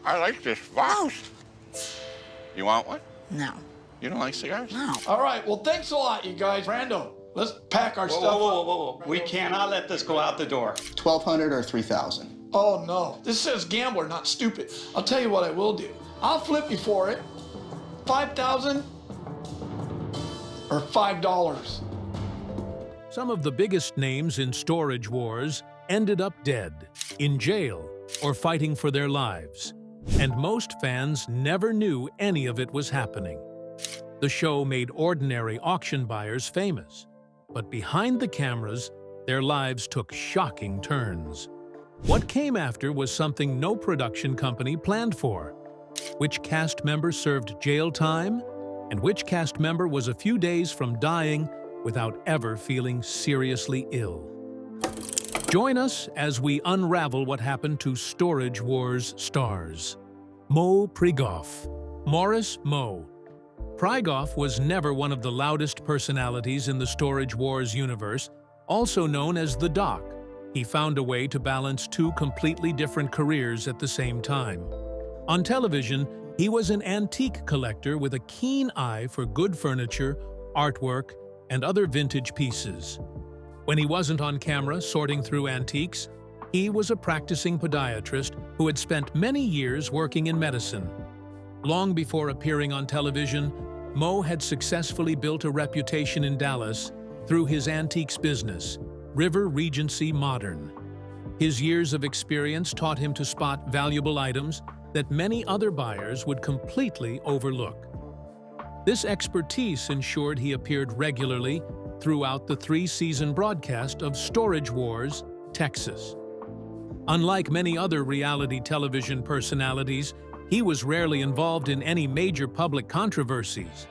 I like this box. You want one? No. You don't like cigars? No. All right, well, thanks a lot, you guys. Brando, let's pack our stuff up. Whoa. We cannot let this go out the door. 1,200 or 3,000. Oh, no. This says gambler, not stupid. I'll tell you what I will do. I'll flip you for it. 5,000 or $5. Some of the biggest names in storage wars ended up dead, in jail, or fighting for their lives. And most fans never knew any of it was happening. The show made ordinary auction buyers famous, but behind the cameras, their lives took shocking turns. What came after was something no production company planned for. Which cast member served jail time, and which cast member was a few days from dying without ever feeling seriously ill. Join us as we unravel what happened to Storage Wars stars. Mo Prigoff. Morris Mo. Prigoff was never one of the loudest personalities in the Storage Wars universe, also known as the Doc. He found a way to balance two completely different careers at the same time. On television, he was an antique collector with a keen eye for good furniture, artwork, and other vintage pieces. When he wasn't on camera sorting through antiques, he was a practicing podiatrist who had spent many years working in medicine. Long before appearing on television, Mo had successfully built a reputation in Dallas through his antiques business, River Regency Modern. His years of experience taught him to spot valuable items that many other buyers would completely overlook. This expertise ensured he appeared regularly throughout the three-season broadcast of Storage Wars, Texas. Unlike many other reality television personalities, he was rarely involved in any major public controversies.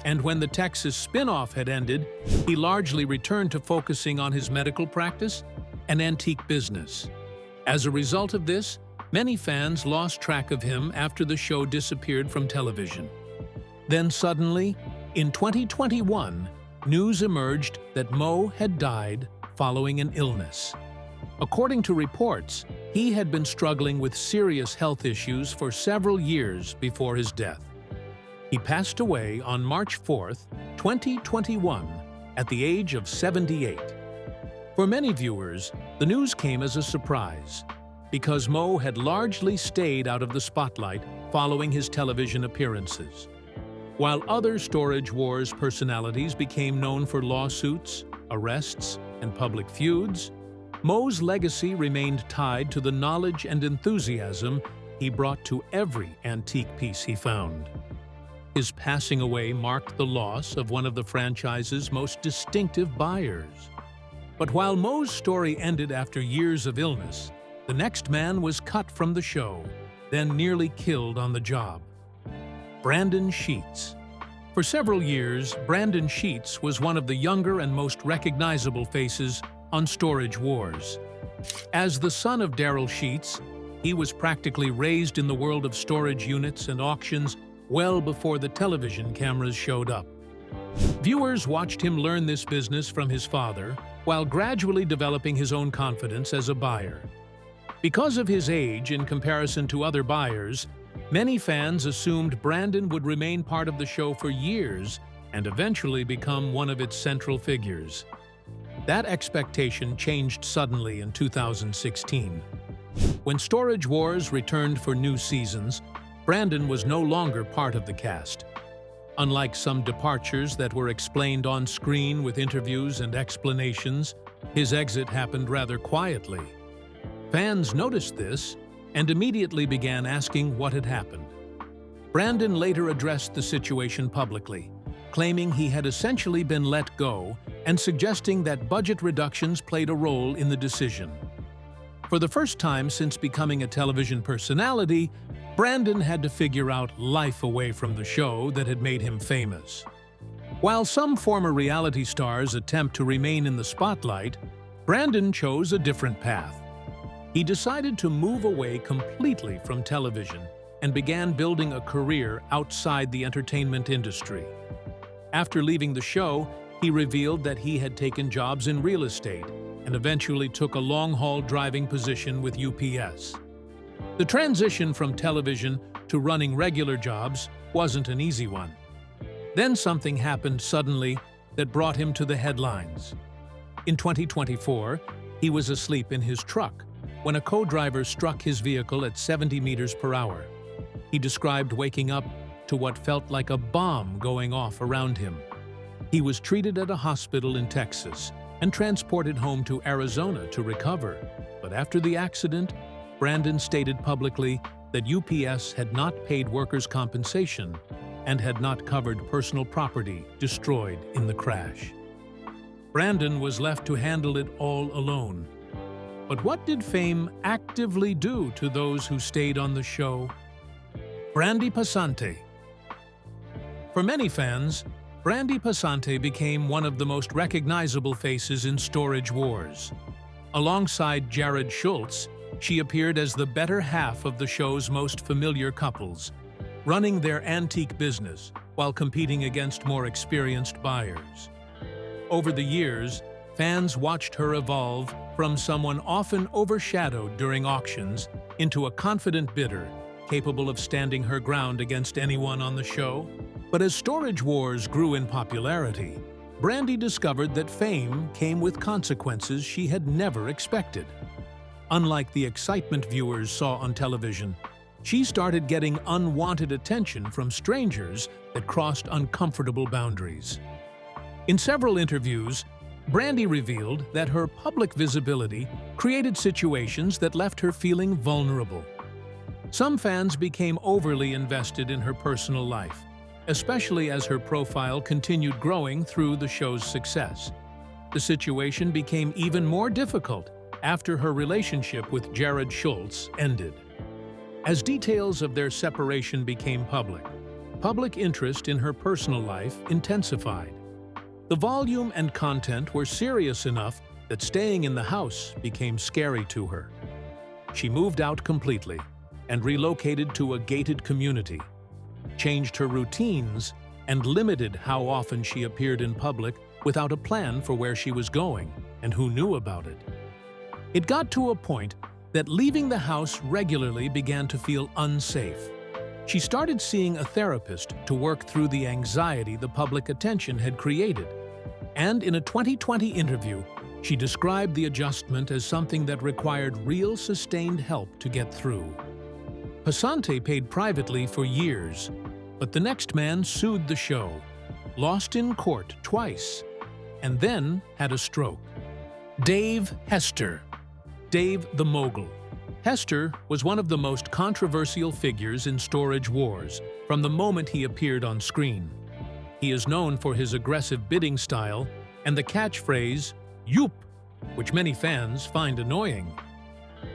And when the Texas spin-off had ended, he largely returned to focusing on his medical practice and antique business. As a result of this, many fans lost track of him after the show disappeared from television. Then suddenly, in 2021, news emerged that Mo had died following an illness. According to reports, he had been struggling with serious health issues for several years before his death. He passed away on March 4, 2021, at the age of 78. For many viewers, the news came as a surprise, because Mo had largely stayed out of the spotlight following his television appearances. While other Storage Wars personalities became known for lawsuits, arrests, and public feuds, Mo's legacy remained tied to the knowledge and enthusiasm he brought to every antique piece he found. His passing away marked the loss of one of the franchise's most distinctive buyers. But while Mo's story ended after years of illness, the next man was cut from the show, then nearly killed on the job. Brandon Sheets. For several years, Brandon Sheets was one of the younger and most recognizable faces on Storage Wars. As the son of Daryl Sheets, he was practically raised in the world of storage units and auctions well before the television cameras showed up. Viewers watched him learn this business from his father, while gradually developing his own confidence as a buyer. Because of his age in comparison to other buyers, many fans assumed Brandon would remain part of the show for years and eventually become one of its central figures. That expectation changed suddenly in 2016. When Storage Wars returned for new seasons, Brandon was no longer part of the cast. Unlike some departures that were explained on screen with interviews and explanations, his exit happened rather quietly. Fans noticed this and immediately began asking what had happened. Brandon later addressed the situation publicly, claiming he had essentially been let go and suggesting that budget reductions played a role in the decision. For the first time since becoming a television personality, Brandon had to figure out life away from the show that had made him famous. While some former reality stars attempt to remain in the spotlight, Brandon chose a different path. He decided to move away completely from television and began building a career outside the entertainment industry. After leaving the show, he revealed that he had taken jobs in real estate and eventually took a long-haul driving position with UPS. The transition from television to running regular jobs wasn't an easy one. Then something happened suddenly that brought him to the headlines. In 2024, he was asleep in his truck when a co-driver struck his vehicle at 70 meters per hour. He described waking up to what felt like a bomb going off around him. He was treated at a hospital in Texas and transported home to Arizona to recover. But after the accident, Brandon stated publicly that UPS had not paid workers' compensation and had not covered personal property destroyed in the crash. Brandon was left to handle it all alone. But what did fame actively do to those who stayed on the show? Brandy Passante. For many fans, Brandy Passante became one of the most recognizable faces in Storage Wars. Alongside Jared Schultz, she appeared as the better half of the show's most familiar couples, running their antique business while competing against more experienced buyers. Over the years, fans watched her evolve from someone often overshadowed during auctions into a confident bidder, capable of standing her ground against anyone on the show. But as Storage Wars grew in popularity, Brandy discovered that fame came with consequences she had never expected. Unlike the excitement viewers saw on television, she started getting unwanted attention from strangers that crossed uncomfortable boundaries. In several interviews, Brandy revealed that her public visibility created situations that left her feeling vulnerable. Some fans became overly invested in her personal life, especially as her profile continued growing through the show's success. The situation became even more difficult after her relationship with Jared Schultz ended. As details of their separation became public interest in her personal life intensified. The volume and content were serious enough that staying in the house became scary to her. She moved out completely and relocated to a gated community, changed her routines, and limited how often she appeared in public without a plan for where she was going and who knew about it. It got to a point that leaving the house regularly began to feel unsafe. She started seeing a therapist to work through the anxiety the public attention had created. And in a 2020 interview, she described the adjustment as something that required real sustained help to get through. Passante paid privately for years, but the next man sued the show, lost in court twice, and then had a stroke. Dave Hester. Dave the Mogul. Hester was one of the most controversial figures in Storage Wars from the moment he appeared on screen. He is known for his aggressive bidding style and the catchphrase, "Yoop," which many fans find annoying.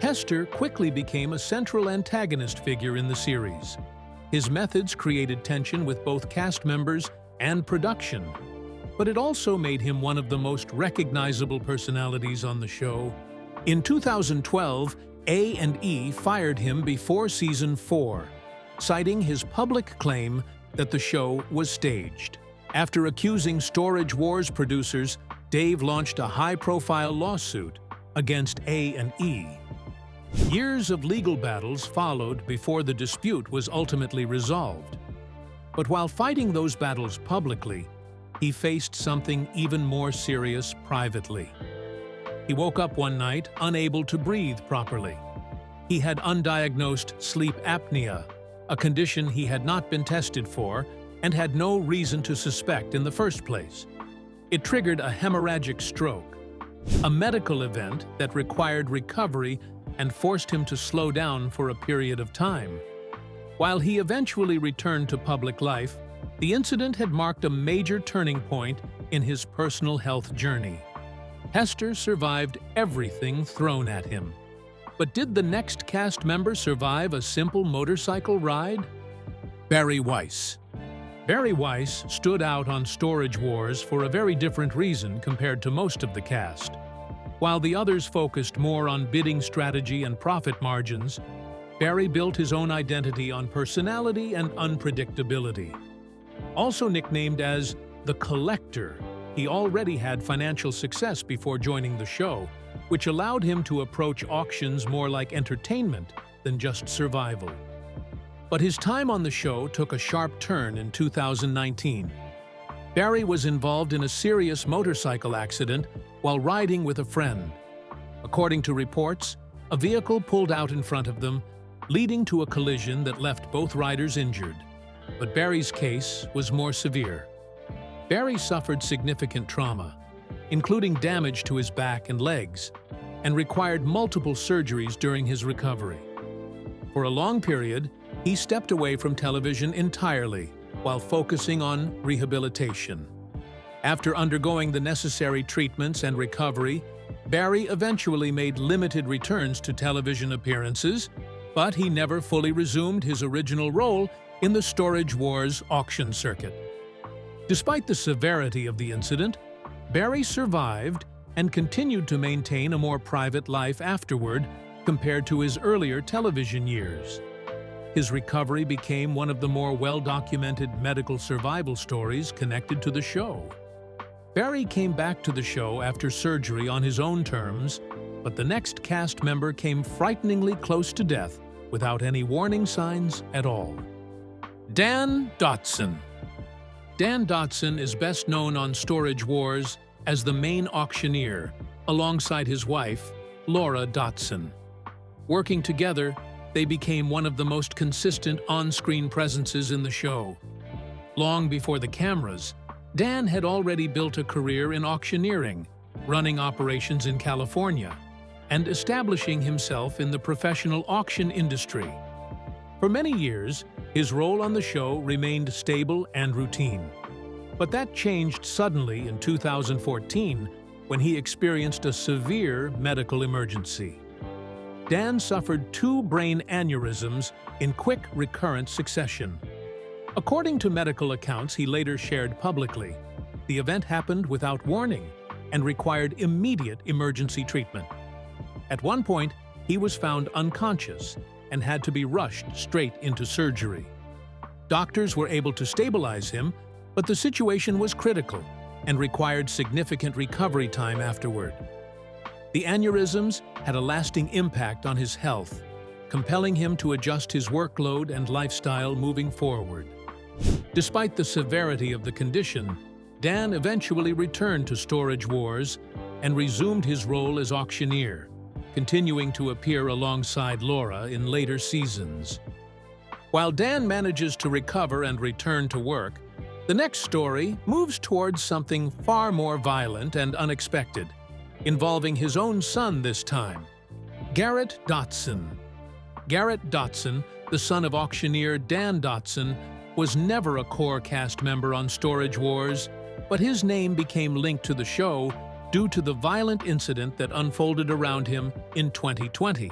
Hester quickly became a central antagonist figure in the series. His methods created tension with both cast members and production, but it also made him one of the most recognizable personalities on the show. In 2012, A&E fired him before Season 4, citing his public claim that the show was staged. After accusing Storage Wars producers, Dave launched a high-profile lawsuit against A&E. Years of legal battles followed before the dispute was ultimately resolved. But while fighting those battles publicly, he faced something even more serious privately. He woke up one night unable to breathe properly. He had undiagnosed sleep apnea, a condition he had not been tested for and had no reason to suspect in the first place. It triggered a hemorrhagic stroke, a medical event that required recovery and forced him to slow down for a period of time. While he eventually returned to public life, the incident had marked a major turning point in his personal health journey. Hester survived everything thrown at him. But did the next cast member survive a simple motorcycle ride? Barry Weiss. Barry Weiss stood out on Storage Wars for a very different reason compared to most of the cast. While the others focused more on bidding strategy and profit margins, Barry built his own identity on personality and unpredictability. Also nicknamed as the Collector, he already had financial success before joining the show, which allowed him to approach auctions more like entertainment than just survival. But his time on the show took a sharp turn in 2019. Barry was involved in a serious motorcycle accident while riding with a friend. According to reports, a vehicle pulled out in front of them, leading to a collision that left both riders injured. But Barry's case was more severe. Barry suffered significant trauma, including damage to his back and legs, and required multiple surgeries during his recovery. For a long period, he stepped away from television entirely while focusing on rehabilitation. After undergoing the necessary treatments and recovery, Barry eventually made limited returns to television appearances, but he never fully resumed his original role in the Storage Wars auction circuit. Despite the severity of the incident, Barry survived and continued to maintain a more private life afterward compared to his earlier television years. His recovery became one of the more well-documented medical survival stories connected to the show. Barry came back to the show after surgery on his own terms, but the next cast member came frighteningly close to death without any warning signs at all. Dan Dotson. Dan Dotson is best known on Storage Wars as the main auctioneer, alongside his wife, Laura Dotson. Working together, they became one of the most consistent on-screen presences in the show. Long before the cameras, Dan had already built a career in auctioneering, running operations in California, and establishing himself in the professional auction industry. For many years, his role on the show remained stable and routine. But that changed suddenly in 2014 when he experienced a severe medical emergency. Dan suffered 2 brain aneurysms in quick, recurrent succession. According to medical accounts he later shared publicly, the event happened without warning and required immediate emergency treatment. At one point, he was found unconscious and had to be rushed straight into surgery. Doctors were able to stabilize him, but the situation was critical and required significant recovery time afterward. The aneurysms had a lasting impact on his health, compelling him to adjust his workload and lifestyle moving forward. Despite the severity of the condition, Dan eventually returned to Storage Wars and resumed his role as auctioneer, continuing to appear alongside Laura in later seasons. While Dan manages to recover and return to work, the next story moves towards something far more violent and unexpected, involving his own son this time, Garrett Dotson. Garrett Dotson, the son of auctioneer Dan Dotson, was never a core cast member on Storage Wars, but his name became linked to the show due to the violent incident that unfolded around him in 2020.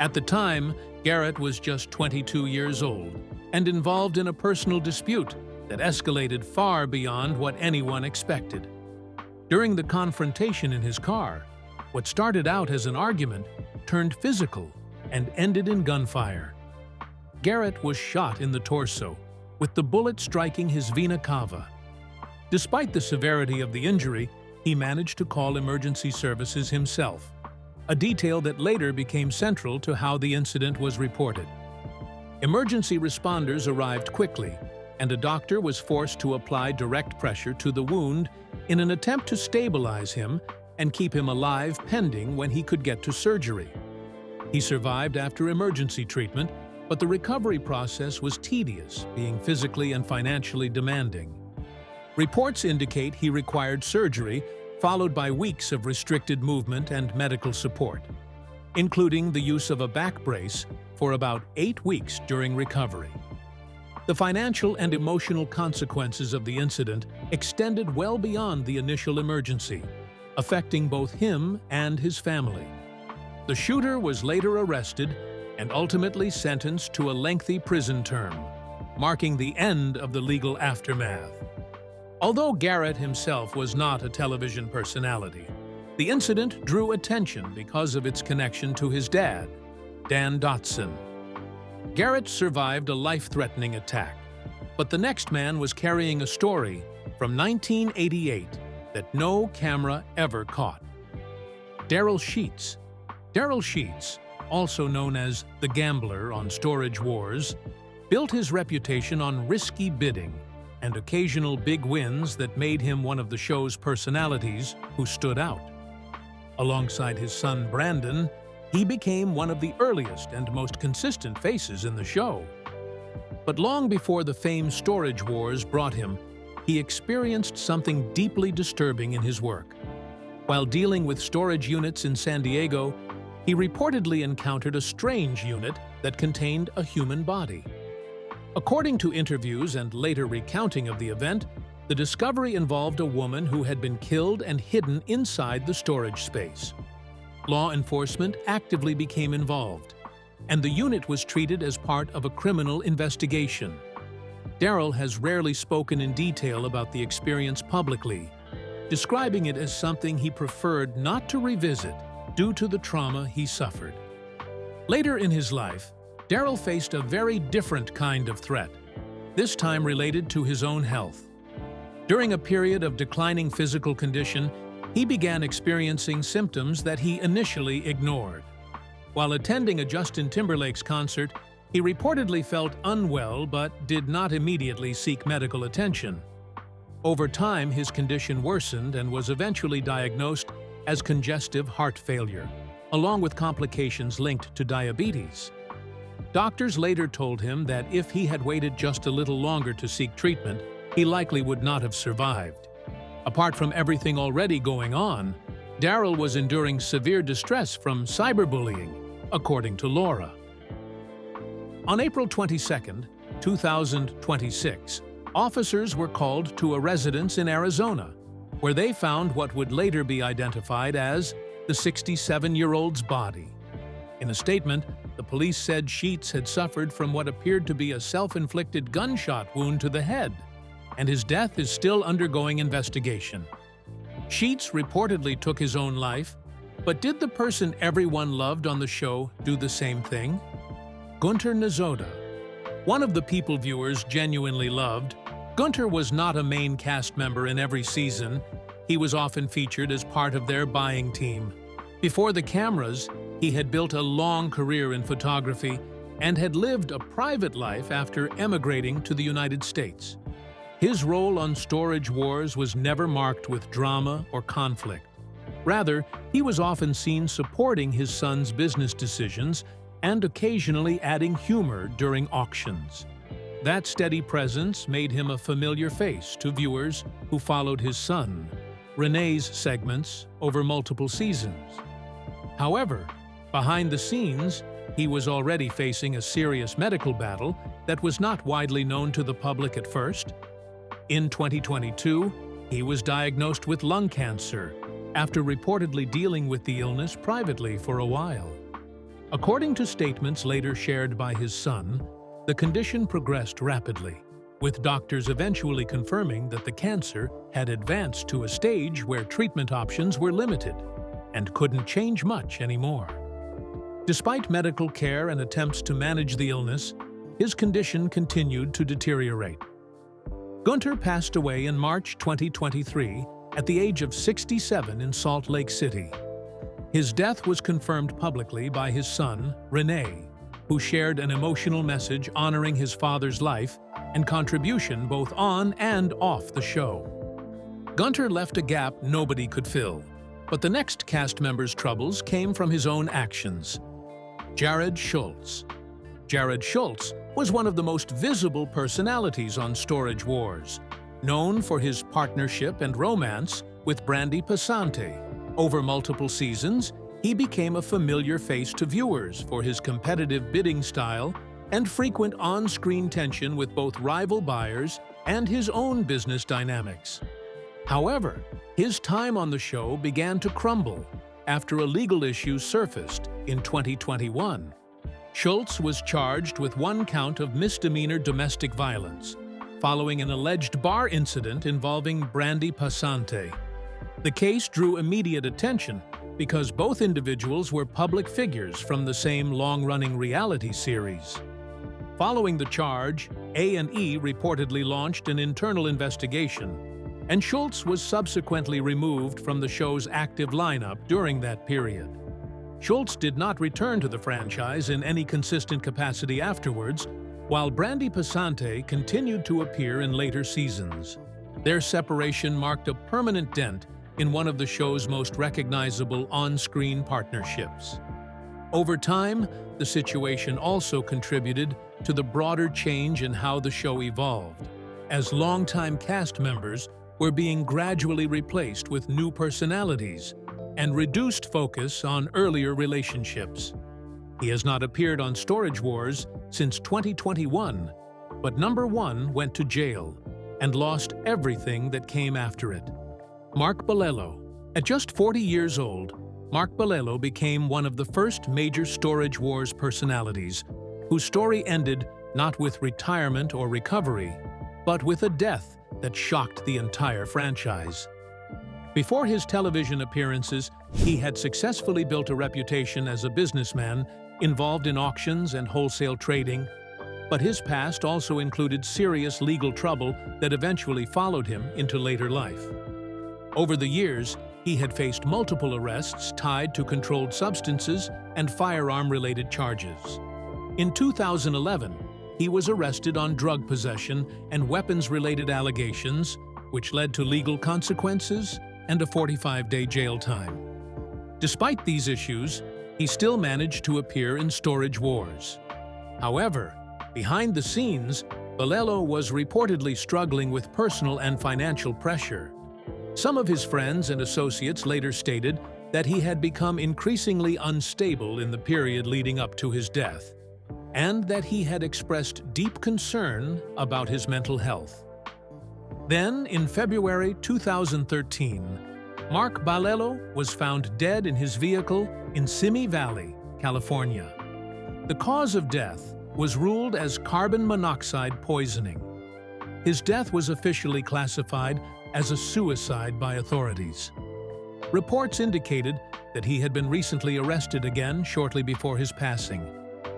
At the time, Garrett was just 22 years old and involved in a personal dispute that escalated far beyond what anyone expected. During the confrontation in his car, what started out as an argument turned physical and ended in gunfire. Garrett was shot in the torso, with the bullet striking his vena cava. Despite the severity of the injury, he managed to call emergency services himself, a detail that later became central to how the incident was reported. Emergency responders arrived quickly, and a doctor was forced to apply direct pressure to the wound in an attempt to stabilize him and keep him alive pending when he could get to surgery. He survived after emergency treatment, but the recovery process was tedious, being physically and financially demanding. Reports indicate he required surgery, followed by weeks of restricted movement and medical support, including the use of a back brace for about 8 weeks during recovery. The financial and emotional consequences of the incident extended well beyond the initial emergency, affecting both him and his family. The shooter was later arrested and ultimately sentenced to a lengthy prison term, marking the end of the legal aftermath. Although Garrett himself was not a television personality, the incident drew attention because of its connection to his dad, Dan Dotson. Garrett survived a life-threatening attack, but the next man was carrying a story from 1988 that no camera ever caught. Daryl Sheets. Daryl Sheets, also known as the Gambler on Storage Wars, built his reputation on risky bidding and occasional big wins that made him one of the show's personalities who stood out. Alongside his son Brandon, he became one of the earliest and most consistent faces in the show. But long before the famed Storage Wars brought him, he experienced something deeply disturbing in his work. While dealing with storage units in San Diego, he reportedly encountered a strange unit that contained a human body. According to interviews and later recounting of the event, the discovery involved a woman who had been killed and hidden inside the storage space. Law enforcement actively became involved, and the unit was treated as part of a criminal investigation. Daryl has rarely spoken in detail about the experience publicly, describing it as something he preferred not to revisit due to the trauma he suffered. Later in his life, Daryl faced a very different kind of threat, this time related to his own health. During a period of declining physical condition, he began experiencing symptoms that he initially ignored. While attending a Justin Timberlake's concert, he reportedly felt unwell but did not immediately seek medical attention. Over time, his condition worsened and was eventually diagnosed as congestive heart failure, along with complications linked to diabetes. Doctors later told him that if he had waited just a little longer to seek treatment, he likely would not have survived. Apart from everything already going on, Daryl was enduring severe distress from cyberbullying, according to Laura. On April 22, 2026, officers were called to a residence in Arizona, where they found what would later be identified as the 67-year-old's body. In a statement, the police said Sheets had suffered from what appeared to be a self-inflicted gunshot wound to the head, and his death is still undergoing investigation. Sheets reportedly took his own life, but did the person everyone loved on the show do the same thing? Gunter Nazoda. One of the people viewers genuinely loved, Gunter was not a main cast member in every season. He was often featured as part of their buying team. Before the cameras, he had built a long career in photography and had lived a private life after emigrating to the United States. His role on Storage Wars was never marked with drama or conflict. Rather, he was often seen supporting his son's business decisions and occasionally adding humor during auctions. That steady presence made him a familiar face to viewers who followed his son, Renee's segments, over multiple seasons. However, behind the scenes, he was already facing a serious medical battle that was not widely known to the public at first. In 2022, he was diagnosed with lung cancer after reportedly dealing with the illness privately for a while. According to statements later shared by his son, the condition progressed rapidly, with doctors eventually confirming that the cancer had advanced to a stage where treatment options were limited and couldn't change much anymore. Despite medical care and attempts to manage the illness, his condition continued to deteriorate. Gunter passed away in March 2023 at the age of 67 in Salt Lake City. His death was confirmed publicly by his son, Renee, who shared an emotional message honoring his father's life and contribution both on and off the show. Gunter left a gap nobody could fill, but the next cast member's troubles came from his own actions. Jared Schultz. Jared Schultz was one of the most visible personalities on Storage Wars, known for his partnership and romance with Brandy Passante. Over multiple seasons, he became a familiar face to viewers for his competitive bidding style and frequent on-screen tension with both rival buyers and his own business dynamics. However, his time on the show began to crumble after a legal issue surfaced in 2021. Schultz was charged with one count of misdemeanor domestic violence, following an alleged bar incident involving Brandy Passante. The case drew immediate attention because both individuals were public figures from the same long-running reality series. Following the charge, A&E reportedly launched an internal investigation, and Schultz was subsequently removed from the show's active lineup during that period. Schultz did not return to the franchise in any consistent capacity afterwards, while Brandy Passante continued to appear in later seasons. Their separation marked a permanent dent in one of the show's most recognizable on-screen partnerships. Over time, the situation also contributed to the broader change in how the show evolved, as longtime cast members were being gradually replaced with new personalities and reduced focus on earlier relationships. He has not appeared on Storage Wars since 2021, but number one went to jail and lost everything that came after it. Mark Bolello. At just 40 years old, Mark Bolello became one of the first major Storage Wars personalities whose story ended not with retirement or recovery, but with a death that shocked the entire franchise. Before his television appearances, he had successfully built a reputation as a businessman involved in auctions and wholesale trading, but his past also included serious legal trouble that eventually followed him into later life. Over the years, he had faced multiple arrests tied to controlled substances and firearm-related charges. In 2011, he was arrested on drug possession and weapons-related allegations, which led to legal consequences and a 45-day jail time. Despite these issues, he still managed to appear in Storage Wars. However, behind the scenes, Bolello was reportedly struggling with personal and financial pressure. Some of his friends and associates later stated that he had become increasingly unstable in the period leading up to his death, and that he had expressed deep concern about his mental health. Then, in February 2013, Mark Bolello was found dead in his vehicle in Simi Valley, California. The cause of death was ruled as carbon monoxide poisoning. His death was officially classified as a suicide by authorities. Reports indicated that he had been recently arrested again shortly before his passing,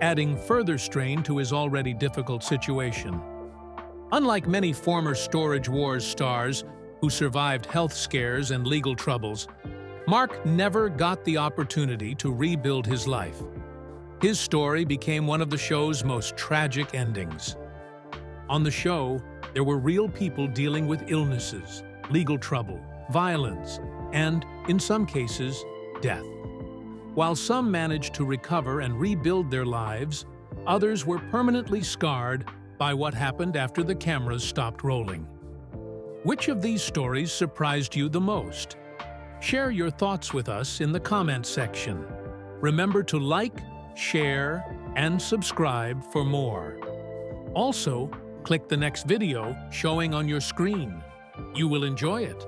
adding further strain to his already difficult situation. Unlike many former Storage Wars stars who survived health scares and legal troubles, Mark never got the opportunity to rebuild his life. His story became one of the show's most tragic endings. On the show, there were real people dealing with illnesses, legal trouble, violence, and, in some cases, death. While some managed to recover and rebuild their lives, others were permanently scarred by what happened after the cameras stopped rolling. Which of these stories surprised you the most? Share your thoughts with us in the comments section. Remember to like, share, and subscribe for more. Also, click the next video showing on your screen. You will enjoy it.